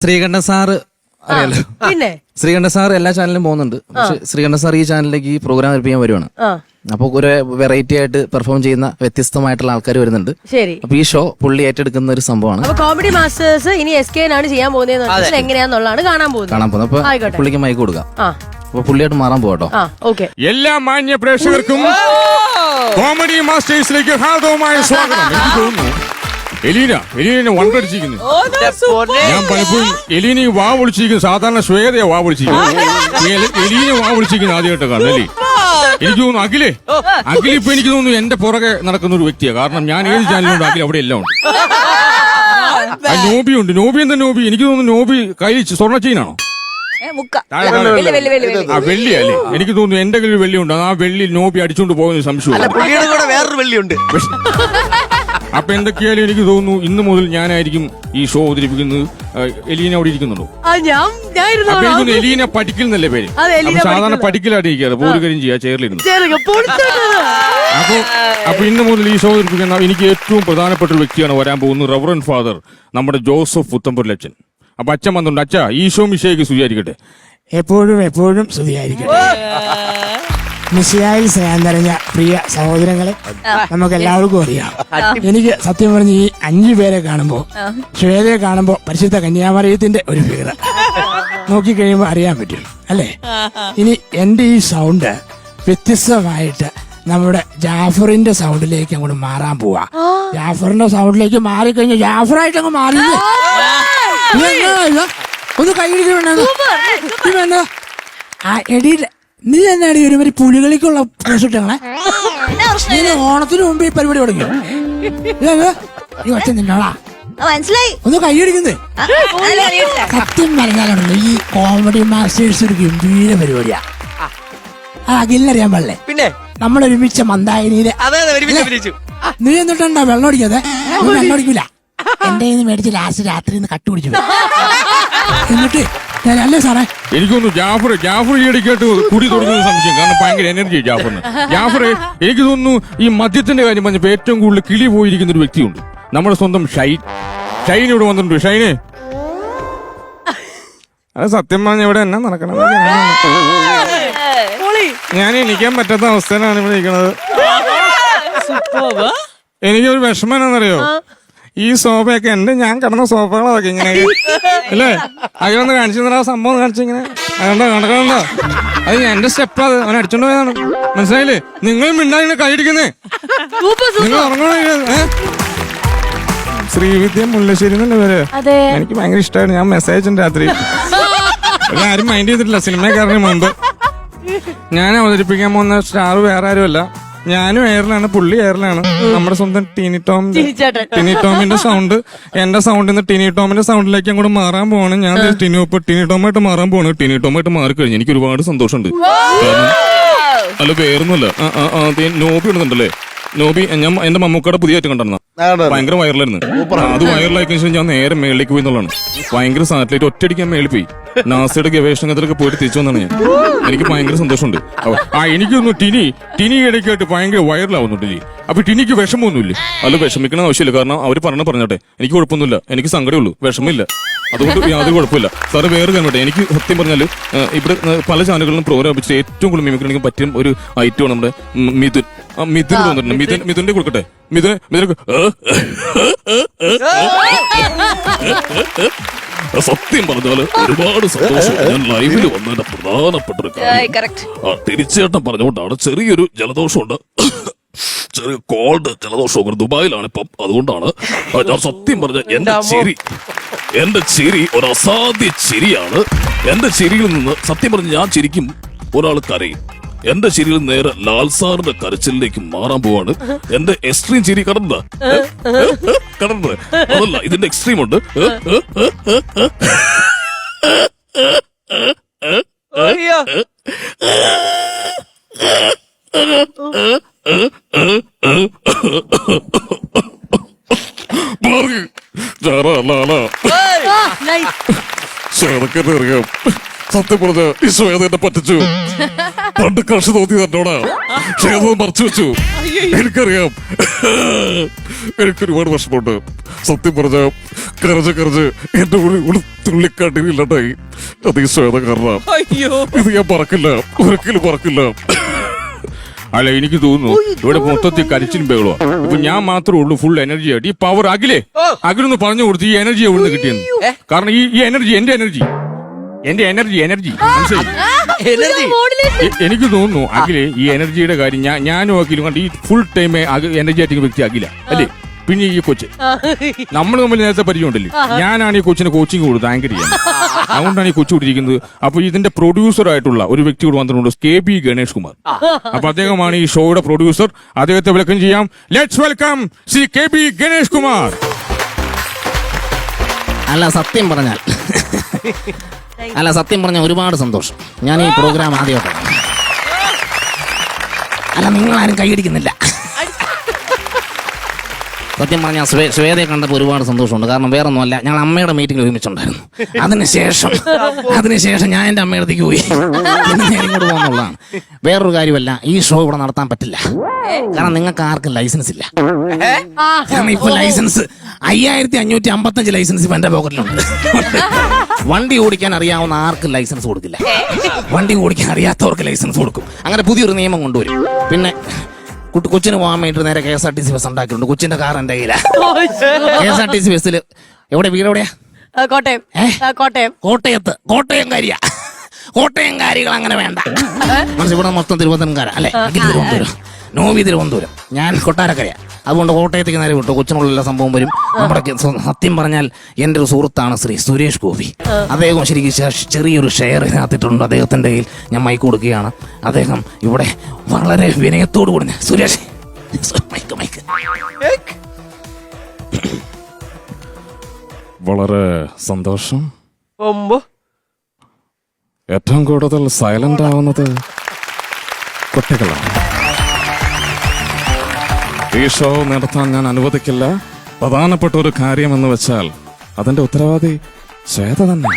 Sreekandan sir അറിയാലോ. പിന്നെ Sreekandan sir എല്ലാ ചാനലിലും പോകുന്നുണ്ട്. പക്ഷെ ശ്രീകണ്ഠൻ സാർ ഈ ചാനലിലേക്ക് ഈ പ്രോഗ്രാം ഏൽപ്പിക്കാൻ വരുവാണ്. അപ്പൊ ഒരു വെറൈറ്റി ആയിട്ട് പെർഫോം ചെയ്യുന്ന വ്യത്യസ്തമായിട്ടുള്ള ആൾക്കാർ വരുന്നുണ്ട്. ശരി. അപ്പൊ ഈ ഷോ പുള്ളി ഏറ്റെടുക്കുന്ന ഒരു സംഭവമാണ്. അപ്പൊ കോമഡി മാസ്റ്റേഴ്സ് ഇനി SK ആണ് ചെയ്യാൻ പോകുന്നത്. എങ്ങനെയാന്നുള്ളതാണ് കാണാൻ പോകുന്നത്. അപ്പൊ പുള്ളിക്ക് മൈക്ക് കൊടുക്കാം. അപ്പൊ പുള്ളിയായിട്ട് മാറാൻ പോകട്ടോ. എല്ലാ മാന്യ പ്രേക്ഷകർക്കും കോമഡി മാസ്റ്റേഴ്സിലേക്ക് ഹാർദവമായ സ്വാഗതം. എനിക്ക് തോന്നുന്നു എലീന വണ്ടടിച്ചിരിക്കുന്നു. ഞാൻ പലപ്പോഴും എലീന വാ വിളിച്ചിരിക്കുന്നു. സാധാരണ ശ്വേതയെ വാ വിളിച്ചിരിക്കുന്നു. എലീന വാ വിളിച്ചിരിക്കുന്നു ആദ്യമായിട്ട് കാണല്ലേ. എനിക്ക് തോന്നുന്നു അഖില് ഇപ്പൊ എനിക്ക് തോന്നുന്നു എന്റെ പുറകെ നടക്കുന്ന ഒരു വ്യക്തിയാണ്. കാരണം ഞാൻ ഏത് ചാനലുണ്ട് അഖിൽ അവിടെ എല്ലാം ഉണ്ട്. നോബി ഉണ്ട്. നോബി എന്താ നോബി? എനിക്ക് തോന്നുന്നു നോബി കൈ സ്വർണ്ണ ചെയിനാണോ? വെള്ളിയല്ലേ? എനിക്ക് തോന്നുന്നു എന്റെ കയ്യിൽ വെള്ളിയുണ്ട്. ആ വെള്ളി നോബി അടിച്ചുകൊണ്ട് പോകുന്ന സംശയം. വേറൊരു വെള്ളിയുണ്ട്. അപ്പൊ എന്തൊക്കെയാലും എനിക്ക് തോന്നുന്നു ഇന്ന് മുതൽ ഞാനായിരിക്കും ഈ ഷോ അവതരിപ്പിക്കുന്നത്. എലീന അവിടെ ഇരിക്കുന്നുണ്ടോ? അപ്പൊ എനിക്ക് എലീന പഠിക്കൽ എന്നല്ലേ പേര്. സാധാരണ പഠിക്കലായിട്ട് ഇരിക്കാതെ ഒരു കാര്യം ചെയ്യാ, ചെയറിലിരുന്നു. അപ്പൊ ഇന്ന് മുതൽ ഈ ഷോ അവതരിപ്പിക്കുന്ന എനിക്ക് ഏറ്റവും പ്രധാനപ്പെട്ട ഒരു വ്യക്തിയാണ് വരാൻ പോകുന്നത്. റവറൻ ഫാദർ നമ്മുടെ ജോസഫ് പുത്തമ്പുരലച്ചൻ. അപ്പൊ അച്ഛൻ വന്നിട്ടുണ്ട്. അച്ഛാ, ഈശോ മിശിഹായ്ക്ക് സ്തുതിയായിരിക്കട്ടെ. എപ്പോഴും സ്തുതിയായിരിക്കട്ടെ. മിശിഹായിൽ സ്നേഹം നിറഞ്ഞ പ്രിയ സഹോദരങ്ങളെ, നമുക്ക് എല്ലാവർക്കും അറിയാം. എനിക്ക് സത്യം പറഞ്ഞ് ഈ 5 പേരെ കാണുമ്പോ, ശ്വേതയെ കാണുമ്പോ പരിശുദ്ധ കന്യാമറിയത്തിന്റെ ഒരു ഫിഗർ നോക്കിക്കഴിയുമ്പോ അറിയാൻ പറ്റും അല്ലേ. ഇനി എന്റെ ഈ സൗണ്ട് വ്യത്യസ്തമായിട്ട് നമ്മുടെ ജാഫറിന്റെ സൗണ്ടിലേക്ക് അങ്ങോട്ട് മാറാൻ പോവാ. ജാഫറിന്റെ സൗണ്ടിലേക്ക് മാറിക്കഴിഞ്ഞാൽ ജാഫറായിട്ട് അങ്ങ് മാറിയില്ലേ. ഒന്ന് കൈയിടിക്കണ ആ എടിയില്ല. നീ എന്നാടി ഒരുമാതിരി പുലികളിക്കുള്ള ഡ്രസ് ഇട്ടങ്ങളെ. നീ ഓണത്തിന് മുമ്പ് ഈ പരിപാടി തുടങ്ങി. നീ ഒച്ച നിന്നോളാ മനസ്സിലായി. ഒന്ന് കൈയടിക്കുന്നേ. സത്യം പറഞ്ഞാലുണ്ടല്ലോ ഈ കോമഡി മാസ്റ്റേഴ്സ് ഒരു ഗംഭീര പരിപാടിയാ. അഖിലിനറിയാൻ പാടില്ലേ? പിന്നെ നമ്മളൊരുമിച്ച മന്ദാകിനിയിലെ നീ എന്നിട്ടുണ്ടോ വെള്ളം അടിക്കാതെ? വെള്ളം അടിക്കൂല. എന്റെ മേടിച്ച് ലാസ്റ്റ് രാത്രി കട്ടു പിടിച്ചു. എന്നിട്ട് അല്ലേ സാറേ, എനിക്കൊന്നു ജാഫർ ഈയിടയ്ക്കായിട്ട് കുടി തുടങ്ങുന്ന സംശയം. കാരണം ഭയങ്കര എനർജി ജാഫറിന്. എനിക്ക് തോന്നുന്നു ഈ മദ്യത്തിന്റെ കാര്യം പറഞ്ഞപ്പോ ഏറ്റവും കൂടുതൽ കിളി പോയിരിക്കുന്ന ഒരു വ്യക്തിയുണ്ട്. നമ്മുടെ സ്വന്തം ഷൈൻ ഇവിടെ വന്നിട്ടുണ്ട്. ഷൈനെ, അത് സത്യം പറഞ്ഞ ഇവിടെ എന്നാ നടക്കണം. ഞാൻ എണീക്കാൻ പറ്റാത്ത അവസ്ഥയിലാണ് ഇവിടെ ഇരിക്കണത്. എനിക്കൊരു വിഷമം എന്നാന്നറിയോ, ഈ സോഫയൊക്കെ ഞാൻ കിടന്ന സോഫകളൊക്കെ ഇങ്ങനെ അല്ലേ. അതിലൊന്ന് കാണിച്ചു തന്നെ ആ സംഭവം കാണിച്ചിങ്ങനെ നടക്കണോ. അത് എന്റെ സ്റ്റെപ്പ്, അത് അവൻ അടിച്ചോണ്ട് പോയതാണ്. മനസ്സിലായില്ലേ? നിങ്ങൾ മിണ്ടാങ്ങനെ കൈയടിക്കുന്നേ. നിങ്ങൾ ഉറങ്ങണോ? ശ്രീവിദ്യ മുല്ലശ്ശേരി എന്നല്ലേ പേര്. എനിക്ക് ഭയങ്കര ഇഷ്ടമായിരുന്നു. ഞാൻ മെസ്സേജ് ഉണ്ട് രാത്രി. ആരും മൈൻഡ് ചെയ്തിട്ടില്ല. സിനിമക്കാരന് മുമ്പ് ഞാൻ അവതരിപ്പിക്കാൻ പോകുന്ന സ്റ്റാർ വേറെ ആരുമല്ല, ഞാനും എയറിലാണ്, പുള്ളി എയറിലാണ്. നമ്മുടെ സ്വന്തം ടിനി ടോമിന്റെ സൗണ്ട് എന്റെ സൗണ്ടിൽ നിന്ന് ടിനി ടോമിന്റെ സൗണ്ടിലേക്ക് അങ്ങോട്ട് മാറാൻ പോവാണ്. ഞാൻ ടിനി ടോമായിട്ട് മാറാൻ പോവാണ്. ടിനി ടോമായിട്ട് മാറിക്കഴിഞ്ഞു എനിക്ക് ഒരുപാട് സന്തോഷമുണ്ട്. അല്ല വേറൊന്നുമല്ല, നോബി ഇടുന്നുണ്ടല്ലേ. നോബി ഞാൻ എന്റെ മമ്മൂക്കയുടെ പുതിയ ഐറ്റം കണ്ടിരുന്ന ഭയങ്കര വൈറലായിരുന്നു. അത് വൈറലായി കഴിഞ്ഞാൽ ഞാൻ നേരെ മേളിലേക്ക് പോയി എന്നുള്ളതാണ്. ഭയങ്കര സാറ്റലൈറ്റ് ഒറ്റയടിക്കാൻ മേളിൽ പോയി. നാസയുടെ ഗവേഷണത്തിലൊക്കെ പോയിട്ട് തിരിച്ചു വന്നാണ് ഞാൻ. എനിക്ക് ഭയങ്കര സന്തോഷമുണ്ട്. എനിക്കൊന്നു ടിനി ഇടയ്ക്കായിട്ട് ഭയങ്കര വൈറലാവുന്നുണ്ട്. അപ്പൊ ടിനിക്ക് വിഷമമൊന്നുമില്ലേ? അല്ല വിഷമിക്കണ ആവശ്യമില്ല. കാരണം അവര് പറഞ്ഞോട്ടെ. എനിക്ക് കുഴപ്പമൊന്നുമില്ല. എനിക്ക് സങ്കടമുള്ളൂ, വിഷമില്ല. അതുകൊണ്ട് യാതൊരു കുഴപ്പമില്ല. സാറ് വേറെ കാര്യം, എനിക്ക് സത്യം പറഞ്ഞാല് ഇവിടെ പല ചാനലുകളിലും പ്രോഗ്രാം വെച്ചിട്ട് ഏറ്റവും കൂടുതൽ മിമിക്രിക്ക് പറ്റിയ ഒരു ഐറ്റമാണ് നമ്മുടെ മിഥുൻ തോന്നിട്ടുണ്ട്. മിഥുന്റെ കൊടുക്കട്ടെ. മിഥുൻ സത്യം പറഞ്ഞാല് ഒരുപാട് സന്തോഷം. ഞാൻ ലൈവില് വന്നതിന്റെ പ്രധാനപ്പെട്ട ഒരു കാര്യം തിരിച്ചേട്ടൻ പറഞ്ഞുകൊണ്ടാണ്. ചെറിയൊരു ജലദോഷമുണ്ട്, ചെറിയ കോൾഡ് ജലദോഷം. ദുബായിലാണ് ഇപ്പം, അതുകൊണ്ടാണ്. ഞാൻ സത്യം പറഞ്ഞ എന്റെ ചിരി ഒരു അസാധ്യ ചിരിയാണ്. എന്റെ ചിരിയിൽ നിന്ന് സത്യം പറഞ്ഞ ഞാൻ ചിരിക്കും, ഒരാൾ കരയും. എന്റെ ചിരിയിൽ നേരെ ലാൽ സാറിന്റെ കരച്ചിലേക്ക് മാറാൻ പോവാണ്. എന്റെ എക്സ്ട്രീം ചിരി കടന്നത് അതല്ല, ഇതിന്റെ എക്സ്ട്രീം ഉണ്ട്. ശ്വേതക്ക് എന്നെ അറിയാം. സത്യം പറഞ്ഞ ഈ ശ്വേത എന്നെ പറ്റിച്ചു. പണ്ട് ക്രഷ് തോന്നി തന്നോടാ. ശ്വേത മറച്ചു വെച്ചു. എനിക്കറിയാം. എനിക്കൊരുപാട് വിഷമമുണ്ട്. സത്യം പറഞ്ഞ കരഞ്ഞ് എന്റെ തുള്ളിക്കാട്ടിയില്ലാണ്ടായി. അത് ഈ ശ്വേത കാരണം. ഇത് ഞാൻ പറക്കില്ല, ഒരിക്കലും പറക്കില്ല. അല്ല, എനിക്ക് തോന്നുന്നു ഇവിടെ മൊത്തത്തിൽ കരിച്ചിലും ബഹളോ. ഇപ്പൊ ഞാൻ മാത്രമേ ഉള്ളൂ ഫുൾ എനർജി ആയിട്ട്. ഈ പവർ അഖിലൊന്ന് പറഞ്ഞു കൊടുത്ത് ഈ എനർജി എവിടെ നിന്ന് കിട്ടിയെന്ന്. കാരണം ഈ എനർജി എന്റെ എനർജി എനിക്ക് തോന്നുന്നു അഖിലെ ഈ എനർജിയുടെ കാര്യം ഞാനും അഖിലും കണ്ട് ഈ ഫുൾ ടൈം എനർജി ആയിട്ട് വ്യക്തി അഖില അല്ലേ. പിന്നെ ഈ കൊച്ച് നമ്മൾ തമ്മിൽ നേരത്തെ പരിചയമുണ്ടല്ലേ. ഞാനാണ് ഈ കൊച്ചിന് കോച്ചിങ് കൊടുത്ത് ആങ്കർ ചെയ്യാൻ. അതുകൊണ്ടാണ് ഈ കൊച്ചു കൊടുത്തിരിക്കുന്നത്. അപ്പൊ ഇതിന്റെ പ്രൊഡ്യൂസർ ആയിട്ടുള്ള ഒരു വ്യക്തി കൂടെ വന്നിട്ടുണ്ട്, KB ഗണേഷ് കുമാർ. അപ്പൊ അദ്ദേഹമാണ് ഈ ഷോയുടെ പ്രൊഡ്യൂസർ. അദ്ദേഹത്തെ വെൽക്കം ചെയ്യാം. Let's welcome Shri KB Ganesh Kumar. അല്ല സത്യം പറഞ്ഞാൽ ഒരുപാട് സന്തോഷം. ഞാൻ ഈ പ്രോഗ്രാം ആദ്യമായിട്ടാണ്. അല്ല, നിങ്ങളാരും കൈയടിക്കുന്നില്ല. സത്യം പറഞ്ഞാൽ ശ്വേതയെ കണ്ടപ്പോൾ ഒരുപാട് സന്തോഷമുണ്ട്. കാരണം വേറെ ഒന്നുമല്ല, ഞങ്ങൾ അമ്മയുടെ മീറ്റിംഗിൽ ഒരുമിച്ചുണ്ടായിരുന്നു. അതിനുശേഷം ഞാൻ എൻ്റെ അമ്മയുടെ അടുത്തേക്ക് പോയി. പിന്നെ ഞാൻ ഇങ്ങോട്ട് പോകുന്നുള്ളതാണ്. വേറൊരു കാര്യമല്ല, ഈ ഷോ ഇവിടെ നടത്താൻ പറ്റില്ല. കാരണം നിങ്ങൾക്ക് ആർക്കും ലൈസൻസ് ഇല്ല. കാരണം ഇപ്പൊ ലൈസൻസ് 5555 ലൈസൻസ് ഇപ്പൊ എന്റെ പോക്കറ്റിലുണ്ട്. വണ്ടി ഓടിക്കാൻ അറിയാവുന്ന ആർക്കും ലൈസൻസ് കൊടുക്കില്ല. വണ്ടി ഓടിക്കാൻ അറിയാത്തവർക്ക് ലൈസൻസ് കൊടുക്കും. അങ്ങനെ പുതിയൊരു നിയമം കൊണ്ടുവരും. പിന്നെ കൊച്ചിന് പോകാൻ വേണ്ടി നേരെ KSRTC ബസ് ഉണ്ടാക്കിയിട്ടുണ്ട്. കൊച്ചിന്റെ കാർ എന്റെ കയ്യിലാ. KSRTC ബസ്സിൽ വീട് എവിടെയാ? കോട്ടയംകാരിയാ. കോട്ടയംകാരികൾ അങ്ങനെ വേണ്ട. മനസ്സിൽ ഇവിടെ മൊത്തം തിരുവനന്തപുരംകാരാ അല്ലെ. നോവി തിരുവനന്തപുരം, ഞാൻ കൊട്ടാരക്കരയാ. അതുകൊണ്ട് കോട്ടയത്തേക്ക് നേരെ വിട്ടു. കൊച്ചിനുള്ള എല്ലാ സംഭവം വരും. നമ്മുടെ സത്യം പറഞ്ഞാൽ എൻ്റെ ഒരു സുഹൃത്താണ് ശ്രീ സുരേഷ് ഗോപി. അദ്ദേഹം ശരിക്കും ചെറിയൊരു ഷെയർ ഇതിനകത്തിട്ടുണ്ട്. അദ്ദേഹത്തിൻ്റെ കയ്യിൽ ഞാൻ മൈക്ക് കൊടുക്കുകയാണ്. അദ്ദേഹം ഇവിടെ വളരെ വിനയത്തോടു കൂടി സുരേഷ് മൈക്ക് വളരെ സന്തോഷം. ഏറ്റവും കൂടുതൽ സൈലന്റ് ആവുന്നത് കുട്ടികളാണ്. ഈ ഷോ നടത്താൻ ഞാൻ അനുവദിക്കില്ല. പ്രധാനപ്പെട്ട ഒരു കാര്യമെന്ന് വെച്ചാൽ അതിന്റെ ഉത്തരവാദി ശ്വേത തന്നെ.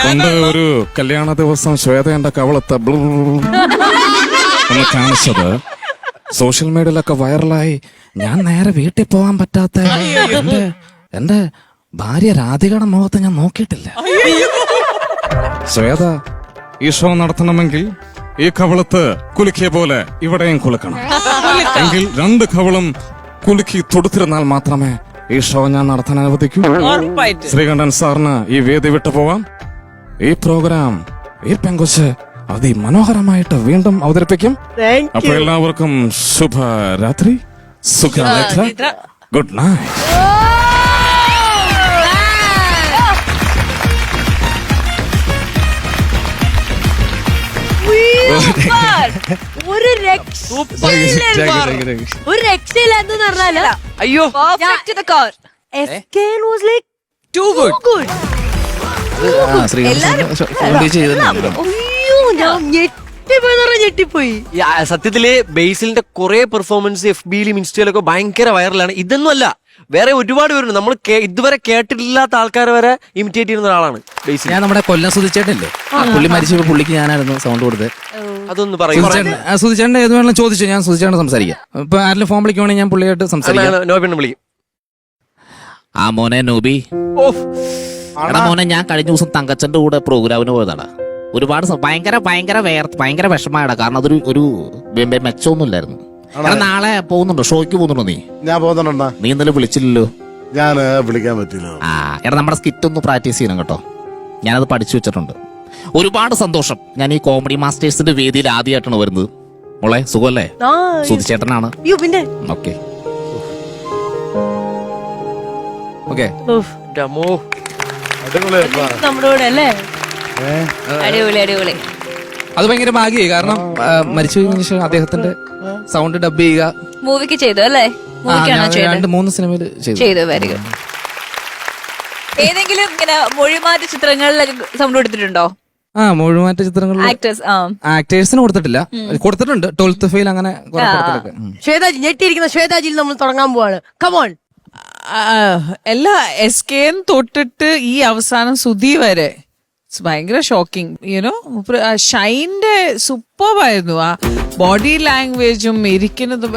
പണ്ട് ഒരു കല്യാണ ദിവസം ശ്വേത എന്റെ കവളത്ത് ഒന്ന് കാണിച്ചത് സോഷ്യൽ മീഡിയയിലൊക്കെ വൈറലായി. ഞാൻ നേരെ വീട്ടിൽ പോകാൻ പറ്റാത്ത എന്റെ ഭാര്യ രാധികയുടെ മുഖത്ത് ഞാൻ നോക്കിയിട്ടില്ല. ശ്വേത ഈ ഷോ നടത്തണമെങ്കിൽ ഈ കവളത്ത് കുലുക്കിയ പോലെ ഇവിടെയും കുലുക്കണം. എങ്കിൽ 2 കവളും കുലുക്കി തൊടുത്തിരുന്നാൽ മാത്രമേ ഈ ഷോ ഞാൻ നടത്താൻ അനുവദിക്കൂ. ശ്രീകണ്ഠൻ സാറിന് ഈ വേദി വിട്ടു പോവാം. ഈ പ്രോഗ്രാം ഈ പെങ്കൊച്ച് അതിമനോഹരമായിട്ട് വീണ്ടും അവതരിപ്പിക്കും. അപ്പൊ എല്ലാവർക്കും ശുഭരാത്രി, സുഖനിദ്ര, ഗുഡ് നൈറ്റ്. ഒരു രക്ഷയില്ലെന്ന് പറഞ്ഞാല് അയ്യോ ഞെട്ടിപ്പോയി. സത്യത്തില് ബേസിലിന്റെ കുറെ പെർഫോമൻസ് FBയിലും ഇൻസ്റ്റയിലൊക്കെ ഭയങ്കര വൈറലാണ്. ഇതൊന്നും അല്ല, വേറെ ഒരുപാട് പേരുണ്ട്. നമ്മൾ ഇതുവരെ കേട്ടിട്ടില്ലാത്ത ആൾക്കാരെ വരെ ഇമിറ്റേറ്റ് ചെയ്യുന്ന ഒരാളാണ് ബേസിൽ. ഞാൻ നമ്മുടെ കൊല്ലം സുധിച്ചേട്ടല്ലേ, പുള്ളി മരിച്ചപ്പോ പുള്ളിക്ക് ഞാനായിരുന്നു സൗണ്ട് കൊടുത്തത്. അതൊന്ന് പറയും. സുധിച്ചേട്ടൻ ഏത് വേണം ചോദിച്ചു, ഞാൻ സുധിച്ചേട്ടൻ സംസാരിക്കാം. ഇപ്പൊ ആരെങ്കിലും ഫോൺ വിളിക്കുവാണെങ്കിൽ ഞാൻ പുള്ളിയായിട്ട് സംസാരിക്കാം. നോബിനെ വിളിക്കും. ആ മോനെ നോബി, എടാ മോനെ, ഞാൻ കഴിഞ്ഞ ദിവസം തങ്കച്ചന്റെ കൂടെ പ്രോഗ്രാമിന് പോയതാണ്. ഒരുപാട് ഭയങ്കര വിഷമായടാ. കാരണം അതൊരു മെച്ചമൊന്നും ഇല്ലായിരുന്നു. നാളെ പോകുന്നുണ്ടോ? ഷോയ്ക്ക് പോകുന്നുണ്ടോ നീ? ഞാൻ പോകുന്നുണ്ടോ? നീ ഇന്നലെ വിളിച്ചില്ലല്ലോ. ഞാൻ വിളിക്കാൻ പറ്റില്ല. എടാ നമ്മുടെ സ്കിറ്റ് ഒന്ന് പ്രാക്ടീസ് ചെയ്യണം കേട്ടോ. ഞാനത് പഠിച്ചു വെച്ചിട്ടുണ്ട്. ഒരുപാട് സന്തോഷം. ഞാൻ ഈ കോമഡി മാസ്റ്റേഴ്സിന്റെ വേദിയിൽ ആദ്യമായിട്ടാണ് വരുന്നത്. മോളെ സുഖമല്ലേ? സുധിച്ചേട്ടനാണ്. Okay okay. നമ്മുടെ കൂടെ അല്ലേ? അടിപൊളി. അത് ഭയങ്കര ഭാഗ്യമായി. കാരണം മരിച്ചു കഴിഞ്ഞ ശേഷം അദ്ദേഹത്തിന്റെ സൗണ്ട് ഡബ് ചെയ്യുക മൂവിക്ക് ചെയ്തു അല്ലേ? 2-3 സിനിമയിൽ ചെയ്തു. Very good. ഏതെങ്കിലും ഇങ്ങനെ മൊഴിമാറ്റ ചിത്രങ്ങളിലൊക്കെ സൗണ്ട് കൊടുത്തിട്ടുണ്ടോ? മൊഴിമാറ്റ ചിത്രങ്ങളിൽ ആക്ടേഴ്സിന് കൊടുത്തിട്ടുണ്ട്. 12th ഫെയിൽ അങ്ങനെ. ശ്വേതാജി ഞെട്ടിയിരിക്കുന്ന ശ്വേതാജിയിൽ നമ്മൾ തുടങ്ങാൻ പോവാണ്. കമോൺ. എല്ലാ SKN തൊട്ടിട്ട് ഈ അവസാനം സുധി വരെ ഭയങ്കര ഷോക്കിംഗ്. യുനോ ഷൈൻ്റെ സൂപ്പർബായിരുന്നു. ആ ബോഡി ലാംഗ്വേജും ഇരിക്കുന്നതും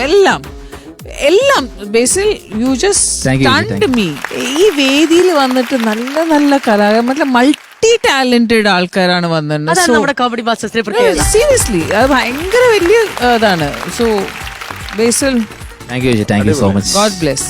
എല്ലാം ബേസിൽ യു ജസ്റ്റ് മീ. ഈ വേദിയിൽ വന്നിട്ട് നല്ല നല്ല കലാകാരന്മാർ മൾട്ടി ടാലന്റഡ് ആൾക്കാരാണ് വന്നിട്ടുണ്ട്. നമ്മുടെ കോമഡി മാസ്റ്റേഴ്സിനെ പ്രത്യേകത. സീരിയസ്ലി അത് ഭയങ്കര വലിയ ഇതാണ്. So Basil thank you so much. God bless.